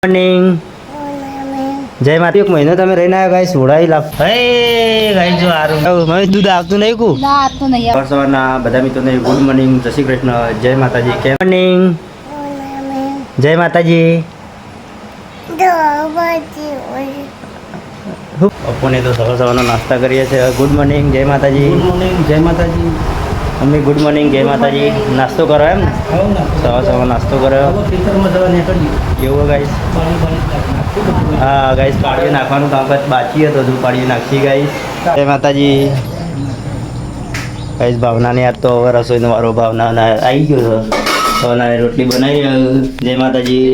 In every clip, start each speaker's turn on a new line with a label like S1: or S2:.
S1: Morning જય માતા. એક મહિનો તમે રહીને આવ્યા ગાઈસ ઉડાઈ લાવ હે ગાઈસ જો આરું મને દૂધ આવતું નહીં કુ
S2: ના આવતું નહીં.
S1: સવારના બધા મિત્રોને ગુડ મોર્નિંગ, જય શ્રી કૃષ્ણ, જય માતાજી. કેમ મોર્નિંગ, જય માતાજી. બપોરને તો સવારનો નાસ્તા કરીએ છીએ. ગુડ મોર્નિંગ, જય માતાજી.
S3: ગુડ મોર્નિંગ, જય માતાજી.
S1: મમ્મી ગુડ મોર્નિંગ, જય માતાજી. નાસ્તો કરો એમ ને? સવાર નાસ્તો કર્યો
S3: ખેતરમાં જવા નીકળ્યું.
S1: એવું ગાઈસ? હા ગાઈસ, પાડીઓ નાખવાનું કામકાજ બાકી હતું, હજુ પાડીઓ નાખી ગાઈસ. જય માતાજી. ગાઈસ ભાવનાને યાર તો હવે રસોઈનો વારો ભાવના આવી ગયો છે. ભાવનાને રોટલી બનાવી રહ્યો. જય માતાજી,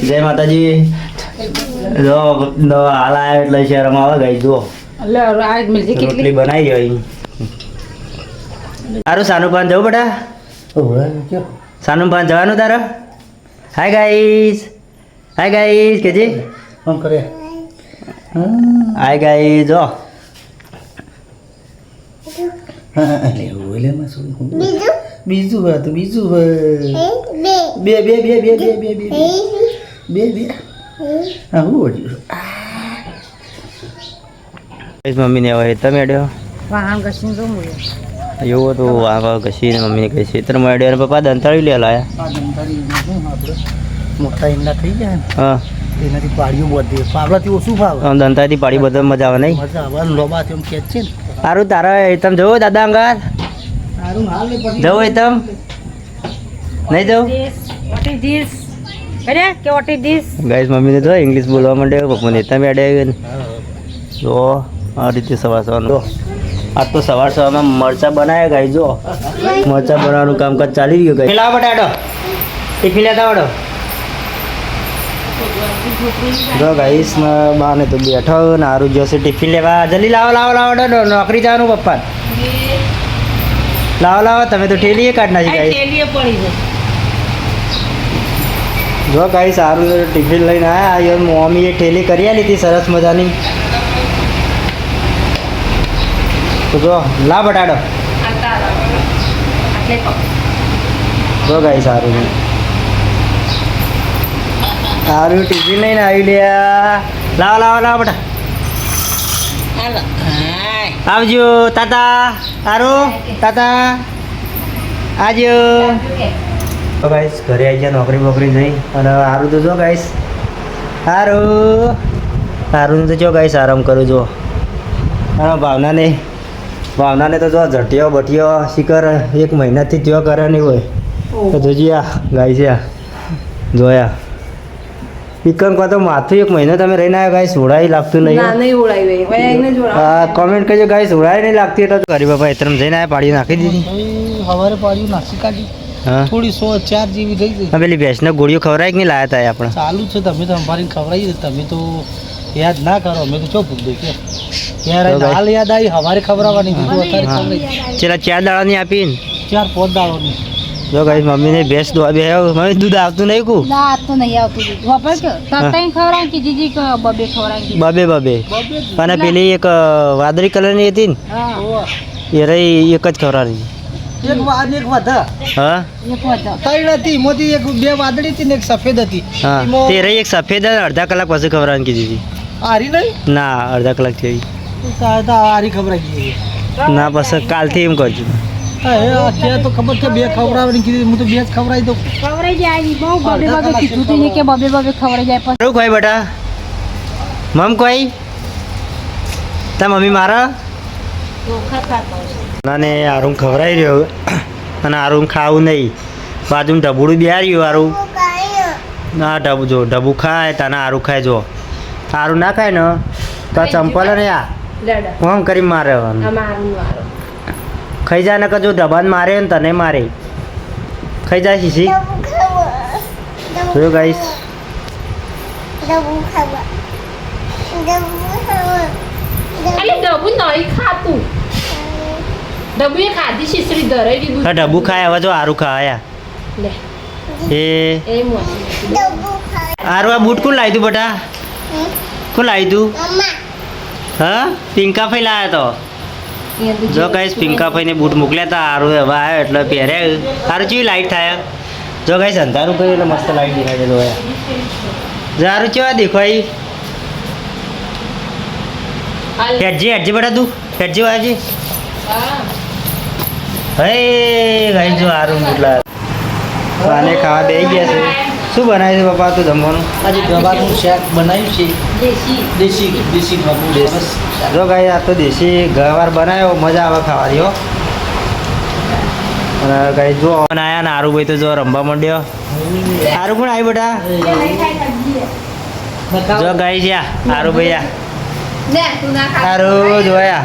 S1: જય માતાજી. જો હાલ આવ્યો એટલે શહેરમાં આવે ગાઈસ. જો રોટલી બનાવી ગઈ. સારું સાનુપાન જવું બેટા? સાનુપાન જવાનું તારે? હાય ગાઈસ, હાય ગાઈસ કેજી
S3: ફોન કરે.
S1: Hi guys. જો
S3: બીજું હતું, બીજું બે બે બે બે બે બે બે બે બે હા હું
S1: મમ્મીને હવે તમે અડ્યો
S2: વાહન ઘસીને તો મળ્યો.
S1: એવું હતું. આ ઘસીને મમ્મીને કહે ખેતરમાં અડ્યો અને પપ્પા દંતાળી લે લાયા.
S3: મોટા ઈંડા થઈ ગયા ને
S1: હા
S3: એનાથી પાડીઓ બધી પાવડાથી ઓછું ભાવ
S1: દંતાથી પાડી બધા મજા આવે નહીં?
S3: મજા આવે લોબા તેમ કે છે ને
S1: સારું તારા તમે જવો દાદા અંગાર
S3: સારું હાલ ને પછી
S1: જવું હોય તમ નહીં જવું?
S2: What is this? અરે કે what is this?
S1: ગાઈસ મમ્મીને જો ઇંગ્લિશ બોલવા માંડ્યો. પપ્પાને તમે અડ્યા ને જો આ રીતે સવાર સવારનો આજ તો સવાર સવારમાં મરચાં બનાવ્યા ગાઈસ. જો મરચાં બનાવવાનું કામકાજ ચાલી રહ્યું ગાઈસ. લાવો બટાટો ટિફિન લેતા આવડો. જો ગાઈસ બાને તો બેઠો ને હારું જશે ટિફિન લેવા. જલ્દી લાવો લાવો લાવો નોકરી જવાનું પપ્પા. લાવો લાવો તમે તો ઠેલીએ કાઢ નાખી ગાઈસ. જો ગાઈસ સારું ટિફિન લઈને આવ્યા. મમ્મીએ ઠેલી કરી આલી હતી સરસ મજાની. તો જો લા બટાટો. જો ગાઈસ સારું સારું ટિફિન લઈને આવી લ્યા. લાવો લાવો લાવો બટા. આવજો તાતા. સારું તાતા આવજો. તો ગાઈસ ઘરે આવી ગયા નોકરી બોકરી જઈ અને સારું તો જો ગાઈસ સારું સારું તો જો ગાઈસ આરામ કરું. જો અને ભાવનાને તો જો ઝટિયો બટિયો શિખર એક મહિનાથી ત્યો કરે નહીં હોય તો જોજી આ ગાય છે. આ જોયા શિખર કહો તો માથું એક મહિનો તમે રહીને આવ્યા ગાઈસ ઉડાઈ લાગતું નહીં? હા કોમેન્ટ કરજો ગાઈસ ઉડાઈ નહીં લાગતી એટલે કરી બાપા એતરમ જઈને આવ્યા પાડી નાખી દીધી.
S3: સવારે પાડીઓ નાખી કાઢી
S1: હા
S3: થોડી 104 જેવી થઈ ગઈ.
S1: પેલી ભેંસને ગોળીઓ ખવડાવી કે નહીં લાયા હતા આપણે?
S3: ચાલુ છે તમે તો અમારી ખવડાવી તમે તો યાદ ના કરો. અમે તો ચો ભૂલ કે યાર હાલ યાદ આવી હવારે ખવડાવવાની કીધું અત્યારે ખવડાવી.
S1: છેલ્લા 4 દાડાની આપીને
S3: 4-5 દાડોની.
S1: જો ગાઈસ મમ્મીને ભેંસ દોવા બે મમ્મી દૂધ આવતું નહીં કુ?
S2: ના આવતું નહીં આવતું દૂધ. વાપર કે તતાઈ ખવરાય કે જીજી કે બબે ખવરાય.
S1: બબે અને પેલી એક વાદળી કલરની હતી ને
S2: હા
S1: એ રહી એક જ ખવડાવી.
S3: એક વાદ એક વધા
S1: હા
S2: એક વધો.
S3: ત્રણ હતી મોટી એક બે વાદળી હતી ને એક સફેદ હતી.
S1: હા તે રહી એક સફેદ અને અડધા કલાક પછી ખવડાવવાની કીધી હતી.
S3: આરી નહીં
S1: ના અડધા કલાક થઈ
S3: આરી ખવડાવી ગઈ.
S1: ના પછી કાલથી એમ કરજો.
S3: અત્યારે તો ખબર છે બે ખવડાવવાની કીધી હું તો બે જ ખવડાવી દઉં.
S2: ખવરાઈ જાય બહુ બબે બબે કીધું તું ને કે બબે ખવરાઈ જાય પછી
S1: શું કોઈ બેટા મમ કોઈ તા મમ્મી મારા
S2: ચોખા ખાતા
S1: નાને આરું ખવડાવી રહ્યો અને આરું ખાવું નહીં. બાજુમાં ઢબુડું બિહાર્યું આરું ના ઢબુ જો ઢબુ ખાય તને આરું ખાય. જો આરું ના ખાય ને તો ચંપલ ને આ આમ કરી મારે ખાઈ જાય ને કે જો ડબાને મારે ને તને મારે ખાઈ જાય શીશી. જોયું ગાઈસ હા ઢબુ ખાય હવે જો આરું ખાયા એ આરું આ બૂટ કોણ લાવી તું બેટા? કોણ લાવી તું? હા પિંકા ફઈ લાવ્યા તો. જો ગાઈસ પિંકા ભાઈને બૂટ મોકલ્યા હતા. સારું હવે આવ્યો એટલે પહેર્યા. સારું કેવી લાઈટ થાય જો ગાઈસ અંધારું કર્યું એટલે મસ્ત લાઈટ દેખાય છે જોયા જારું કેવા દેખાય હેડજી હેડજી બેટા તું હેડજી વાજી હે ગાઈસ જો હારું મોટલા આને ખાવા બેસી ગયા છે શું બનાવ્યું છે પપ્પા તું જમવાનું
S3: આજે ગવાનું શાક બનાવ્યું છે દેશી ગવાનું બસ
S1: જો ગાઈ આ તો દેશી ગવાર બનાવ્યો મજા આવે ખાવાની હો અને ગાઈ જો આયા ને હારું ભાઈ તો જો રમવા માંડ્યો હારું પણ આવી બેટા જો ગાઈ છે હારું ભાઈ આ હારું જોયા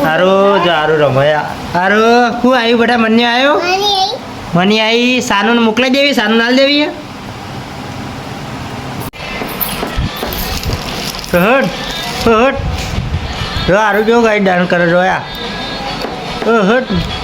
S1: હારું જો હારું રમયા હારું શું આવ્યું બેટા મને આવ્યો મને આવી સાનું મોકલાઈ દેવી સાનું નાલ દેવી હટ હટ જો હારું જો ગાઈ ડાન્સ કરે જોયા હટ